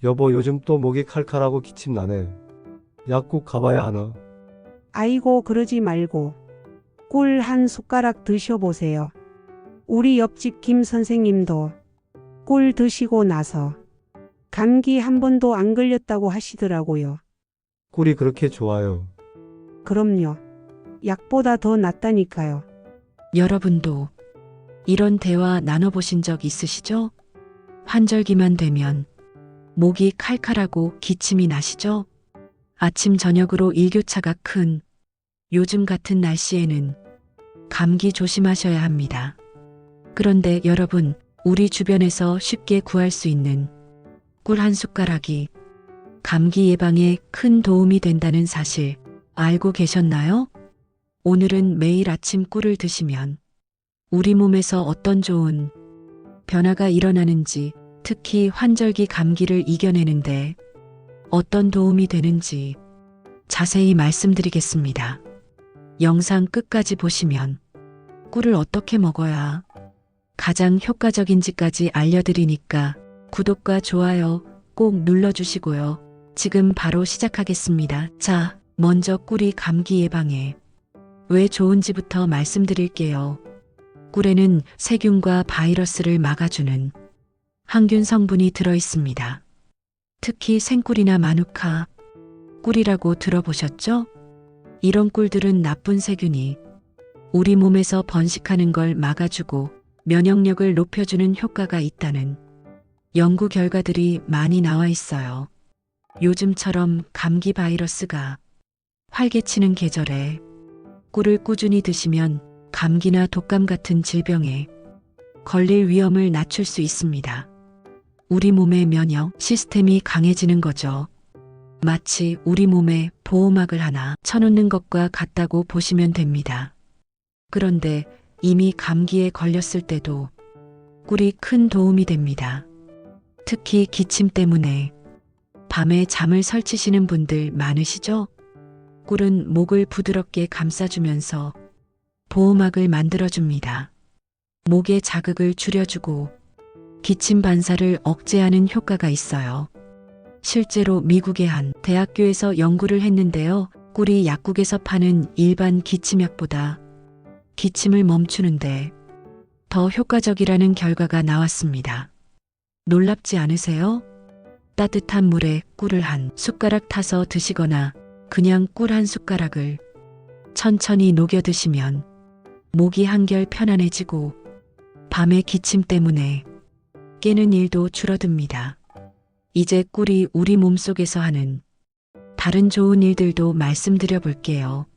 여보, 요즘 또 목이 칼칼하고 기침 나네. 약국 가봐야 하나? 아이고, 그러지 말고 꿀 한 숟가락 드셔보세요. 우리 옆집 김 선생님도 꿀 드시고 나서 감기 한 번도 안 걸렸다고 하시더라고요. 꿀이 그렇게 좋아요. 그럼요. 약보다 더 낫다니까요. 여러분도 이런 대화 나눠보신 적 있으시죠? 환절기만 되면 목이 칼칼하고 기침이 나시죠? 아침 저녁으로 일교차가 큰 요즘 같은 날씨에는 감기 조심하셔야 합니다. 그런데 여러분, 우리 주변에서 쉽게 구할 수 있는 꿀 한 숟가락이 감기 예방에 큰 도움이 된다는 사실 알고 계셨나요? 오늘은 매일 아침 꿀을 드시면 우리 몸에서 어떤 좋은 변화가 일어나는지, 특히 환절기 감기를 이겨내는데 어떤 도움이 되는지 자세히 말씀드리겠습니다. 영상 끝까지 보시면 꿀을 어떻게 먹어야 가장 효과적인지까지 알려드리니까 구독과 좋아요 꼭 눌러주시고요. 지금 바로 시작하겠습니다. 자, 먼저 꿀이 감기 예방에 왜 좋은지부터 말씀드릴게요. 꿀에는 세균과 바이러스를 막아주는 항균 성분이 들어있습니다. 특히 생꿀이나 마누카, 꿀이라고 들어보셨죠? 이런 꿀들은 나쁜 세균이 우리 몸에서 번식하는 걸 막아주고 면역력을 높여주는 효과가 있다는 연구 결과들이 많이 나와 있어요. 요즘처럼 감기 바이러스가 활개치는 계절에 꿀을 꾸준히 드시면 감기나 독감 같은 질병에 걸릴 위험을 낮출 수 있습니다. 우리 몸의 면역 시스템이 강해지는 거죠. 마치 우리 몸에 보호막을 하나 쳐놓는 것과 같다고 보시면 됩니다. 그런데 이미 감기에 걸렸을 때도 꿀이 큰 도움이 됩니다. 특히 기침 때문에 밤에 잠을 설치시는 분들 많으시죠? 꿀은 목을 부드럽게 감싸주면서 보호막을 만들어줍니다. 목의 자극을 줄여주고 기침 반사를 억제하는 효과가 있어요. 실제로 미국의 한 대학교에서 연구를 했는데요. 꿀이 약국에서 파는 일반 기침약보다 기침을 멈추는데 더 효과적이라는 결과가 나왔습니다. 놀랍지 않으세요? 따뜻한 물에 꿀을 한 숟가락 타서 드시거나 그냥 꿀 한 숟가락을 천천히 녹여 드시면 목이 한결 편안해지고 밤에 기침 때문에 깨는 일도 줄어듭니다. 이제 꿀이 우리 몸속에서 하는 다른 좋은 일들도 말씀드려 볼게요.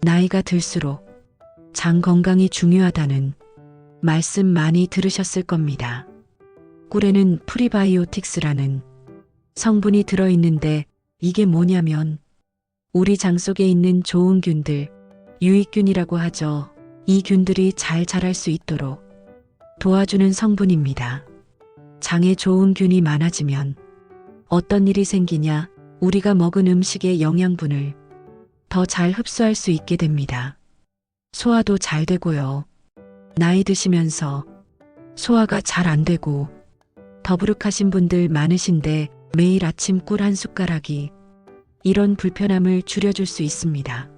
나이가 들수록 장 건강이 중요하다는 말씀 많이 들으셨을 겁니다. 꿀에는 프리바이오틱스라는 성분이 들어있는데 이게 뭐냐면 우리 장 속에 있는 좋은 균들, 유익균이라고 하죠. 이 균들이 잘 자랄 수 있도록 도와주는 성분입니다. 장에 좋은 균이 많아지면 어떤 일이 생기냐? 우리가 먹은 음식의 영양분을 더 잘 흡수할 수 있게 됩니다. 소화도 잘 되고요. 나이 드시면서 소화가 잘 안 되고 더부룩하신 분들 많으신데 매일 아침 꿀 한 숟가락이 이런 불편함을 줄여줄 수 있습니다.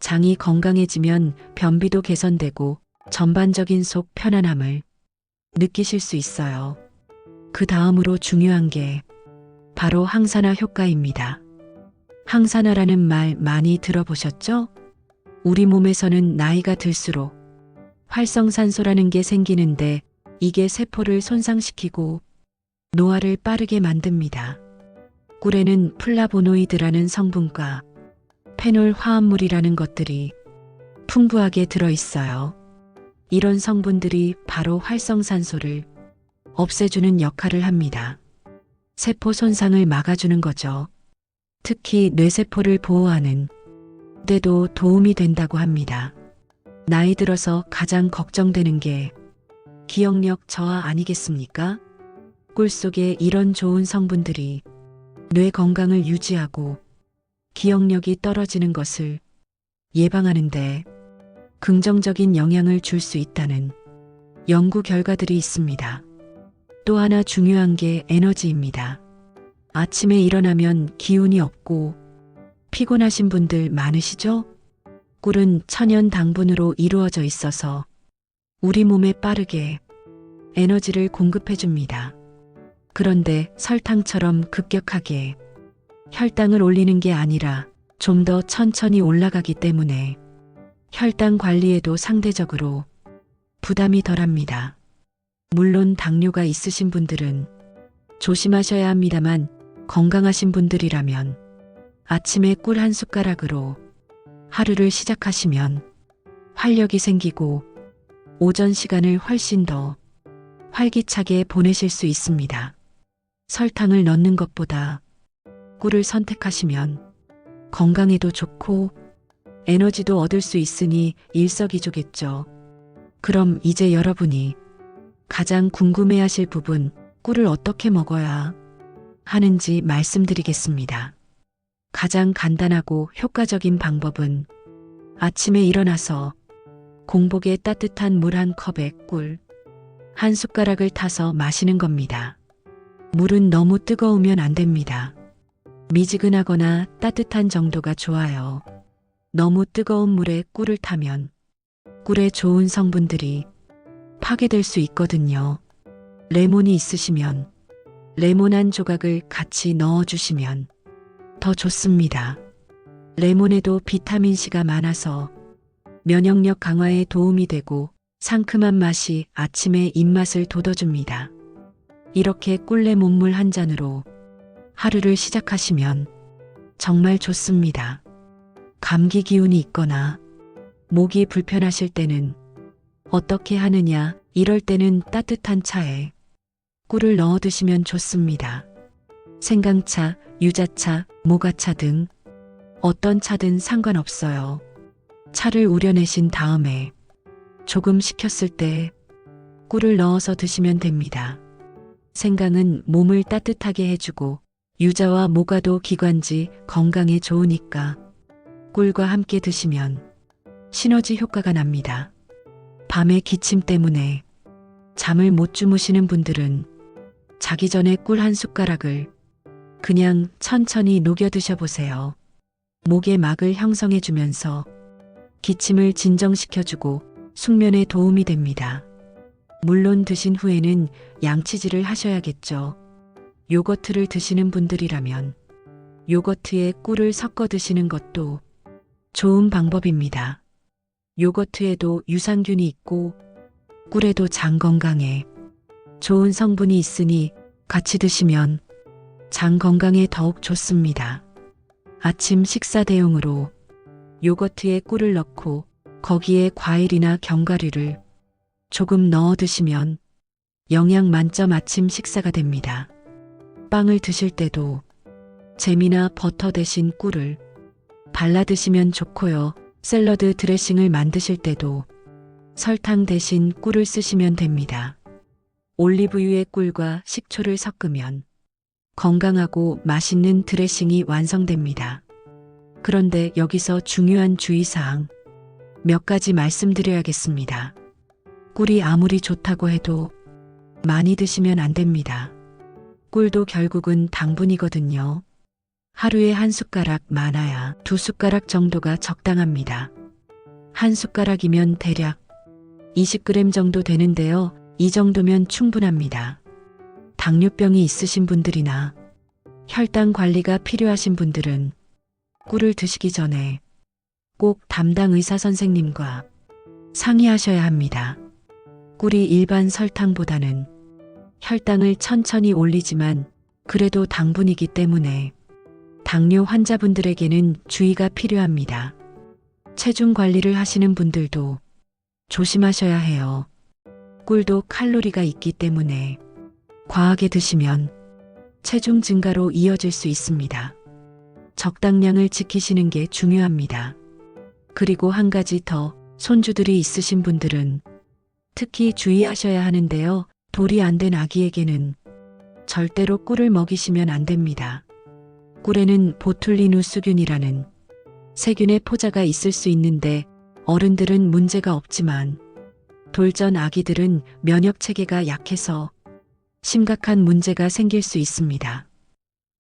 장이 건강해지면 변비도 개선되고 전반적인 속 편안함을 느끼실 수 있어요. 그 다음으로 중요한 게 바로 항산화 효과입니다. 항산화라는 말 많이 들어보셨죠? 우리 몸에서는 나이가 들수록 활성산소라는 게 생기는데 이게 세포를 손상시키고 노화를 빠르게 만듭니다. 꿀에는 플라보노이드라는 성분과 페놀 화합물이라는 것들이 풍부하게 들어있어요. 이런 성분들이 바로 활성산소를 없애주는 역할을 합니다. 세포 손상을 막아주는 거죠. 특히 뇌세포를 보호하는 데도 도움이 된다고 합니다. 나이 들어서 가장 걱정되는 게 기억력 저하 아니겠습니까? 꿀 속에 이런 좋은 성분들이 뇌 건강을 유지하고 기억력이 떨어지는 것을 예방하는데 긍정적인 영향을 줄 수 있다는 연구 결과들이 있습니다. 또 하나 중요한 게 에너지입니다. 아침에 일어나면 기운이 없고 피곤하신 분들 많으시죠? 꿀은 천연 당분으로 이루어져 있어서 우리 몸에 빠르게 에너지를 공급해 줍니다. 그런데 설탕처럼 급격하게 혈당을 올리는 게 아니라 좀 더 천천히 올라가기 때문에 혈당 관리에도 상대적으로 부담이 덜합니다. 물론 당뇨가 있으신 분들은 조심하셔야 합니다만 건강하신 분들이라면 아침에 꿀 한 숟가락으로 하루를 시작하시면 활력이 생기고 오전 시간을 훨씬 더 활기차게 보내실 수 있습니다. 설탕을 넣는 것보다 꿀을 선택하시면 건강에도 좋고 에너지도 얻을 수 있으니 일석이조겠죠. 그럼 이제 여러분이 가장 궁금해하실 부분, 꿀을 어떻게 먹어야 하는지 말씀드리겠습니다. 가장 간단하고 효과적인 방법은 아침에 일어나서 공복에 따뜻한 물 한 컵에 꿀 한 숟가락을 타서 마시는 겁니다. 물은 너무 뜨거우면 안 됩니다. 미지근하거나 따뜻한 정도가 좋아요. 너무 뜨거운 물에 꿀을 타면 꿀의 좋은 성분들이 파괴될 수 있거든요. 레몬이 있으시면 레몬 한 조각을 같이 넣어주시면 더 좋습니다. 레몬에도 비타민C가 많아서 면역력 강화에 도움이 되고 상큼한 맛이 아침의 입맛을 돋워줍니다. 이렇게 꿀레몬물 한 잔으로 하루를 시작하시면 정말 좋습니다. 감기 기운이 있거나 목이 불편하실 때는 어떻게 하느냐, 이럴 때는 따뜻한 차에 꿀을 넣어 드시면 좋습니다. 생강차, 유자차, 모가차 등 어떤 차든 상관없어요. 차를 우려내신 다음에 조금 식혔을 때 꿀을 넣어서 드시면 됩니다. 생강은 몸을 따뜻하게 해주고 유자와 모가도 기관지 건강에 좋으니까 꿀과 함께 드시면 시너지 효과가 납니다. 밤에 기침 때문에 잠을 못 주무시는 분들은 자기 전에 꿀 한 숟가락을 그냥 천천히 녹여 드셔보세요. 목의 막을 형성해 주면서 기침을 진정시켜주고 숙면에 도움이 됩니다. 물론 드신 후에는 양치질을 하셔야겠죠. 요거트를 드시는 분들이라면 요거트에 꿀을 섞어 드시는 것도 좋은 방법입니다. 요거트에도 유산균이 있고 꿀에도 장 건강에 좋은 성분이 있으니 같이 드시면 장 건강에 더욱 좋습니다. 아침 식사 대용으로 요거트에 꿀을 넣고 거기에 과일이나 견과류를 조금 넣어 드시면 영양 만점 아침 식사가 됩니다. 빵을 드실 때도 잼이나 버터 대신 꿀을 발라 드시면 좋고요. 샐러드 드레싱을 만드실 때도 설탕 대신 꿀을 쓰시면 됩니다. 올리브유에 꿀과 식초를 섞으면 건강하고 맛있는 드레싱이 완성됩니다. 그런데 여기서 중요한 주의사항 몇 가지 말씀드려야겠습니다. 꿀이 아무리 좋다고 해도 많이 드시면 안 됩니다. 꿀도 결국은 당분이거든요. 하루에 한 숟가락, 많아야 두 숟가락 정도가 적당합니다. 한 숟가락이면 대략 20g 정도 되는데요. 이 정도면 충분합니다. 당뇨병이 있으신 분들이나 혈당 관리가 필요하신 분들은 꿀을 드시기 전에 꼭 담당 의사 선생님과 상의하셔야 합니다. 꿀이 일반 설탕보다는 혈당을 천천히 올리지만 그래도 당분이기 때문에 당뇨 환자분들에게는 주의가 필요합니다. 체중 관리를 하시는 분들도 조심하셔야 해요. 꿀도 칼로리가 있기 때문에 과하게 드시면 체중 증가로 이어질 수 있습니다. 적당량을 지키시는 게 중요합니다. 그리고 한 가지 더, 손주들이 있으신 분들은 특히 주의하셔야 하는데요. 돌이 안 된 아기에게는 절대로 꿀을 먹이시면 안 됩니다. 꿀에는 보툴리누스균이라는 세균의 포자가 있을 수 있는데 어른들은 문제가 없지만 돌전 아기들은 면역 체계가 약해서 심각한 문제가 생길 수 있습니다.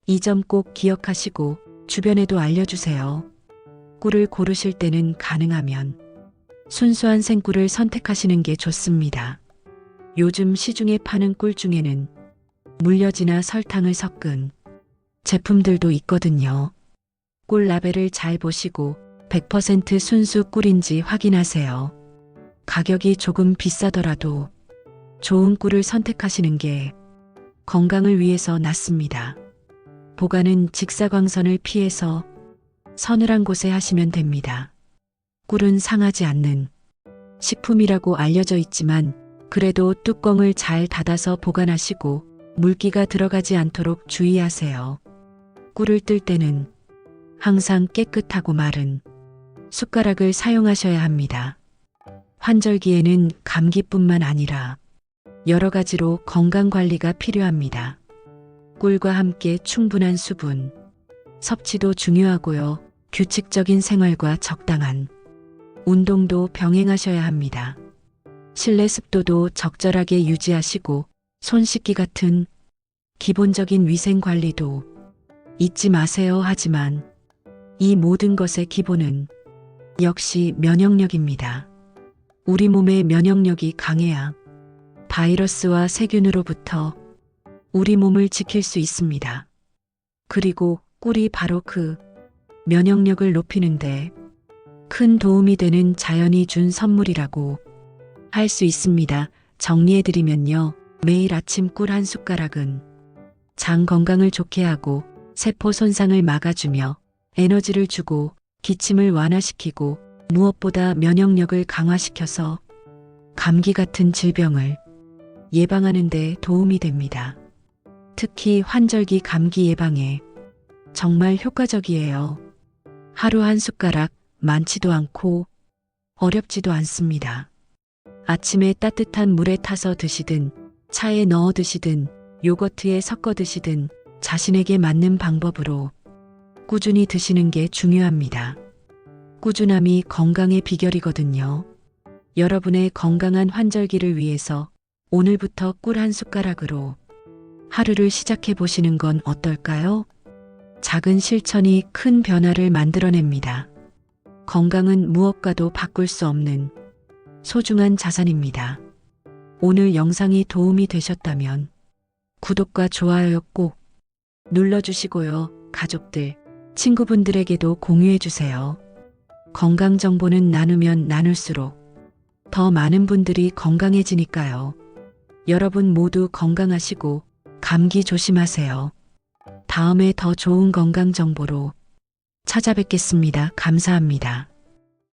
이 점 꼭 기억하시고 주변에도 알려주세요. 꿀을 고르실 때는 가능하면 순수한 생꿀을 선택하시는 게 좋습니다. 요즘 시중에 파는 꿀 중에는 물엿이나 설탕을 섞은 제품들도 있거든요. 꿀 라벨을 잘 보시고 100% 순수 꿀인지 확인하세요. 가격이 조금 비싸더라도 좋은 꿀을 선택하시는 게 건강을 위해서 낫습니다. 보관은 직사광선을 피해서 서늘한 곳에 하시면 됩니다. 꿀은 상하지 않는 식품이라고 알려져 있지만 그래도 뚜껑을 잘 닫아서 보관하시고 물기가 들어가지 않도록 주의하세요. 꿀을 뜰 때는 항상 깨끗하고 마른 숟가락을 사용하셔야 합니다. 환절기에는 감기뿐만 아니라 여러 가지로 건강 관리가 필요합니다. 꿀과 함께 충분한 수분, 섭취도 중요하고요. 규칙적인 생활과 적당한 운동도 병행하셔야 합니다. 실내 습도도 적절하게 유지하시고 손 씻기 같은 기본적인 위생 관리도 잊지 마세요. 하지만 이 모든 것의 기본은 역시 면역력입니다. 우리 몸의 면역력이 강해야 바이러스와 세균으로부터 우리 몸을 지킬 수 있습니다. 그리고 꿀이 바로 그 면역력을 높이는데 큰 도움이 되는 자연이 준 선물이라고 할 수 있습니다. 정리해드리면요. 매일 아침 꿀 한 숟가락은 장 건강을 좋게 하고 세포 손상을 막아주며 에너지를 주고 기침을 완화시키고 무엇보다 면역력을 강화시켜서 감기 같은 질병을 예방하는 데 도움이 됩니다. 특히 환절기 감기 예방에 정말 효과적이에요. 하루 한 숟가락 많지도 않고 어렵지도 않습니다. 아침에 따뜻한 물에 타서 드시든 차에 넣어 드시든 요거트에 섞어 드시든 자신에게 맞는 방법으로 꾸준히 드시는 게 중요합니다. 꾸준함이 건강의 비결이거든요. 여러분의 건강한 환절기를 위해서 오늘부터 꿀 한 숟가락으로 하루를 시작해 보시는 건 어떨까요? 작은 실천이 큰 변화를 만들어냅니다. 건강은 무엇과도 바꿀 수 없는 소중한 자산입니다. 오늘 영상이 도움이 되셨다면 구독과 좋아요 꼭 눌러주시고요. 가족들, 친구분들에게도 공유해주세요. 건강 정보는 나누면 나눌수록 더 많은 분들이 건강해지니까요. 여러분 모두 건강하시고 감기 조심하세요. 다음에 더 좋은 건강 정보로 찾아뵙겠습니다. 감사합니다.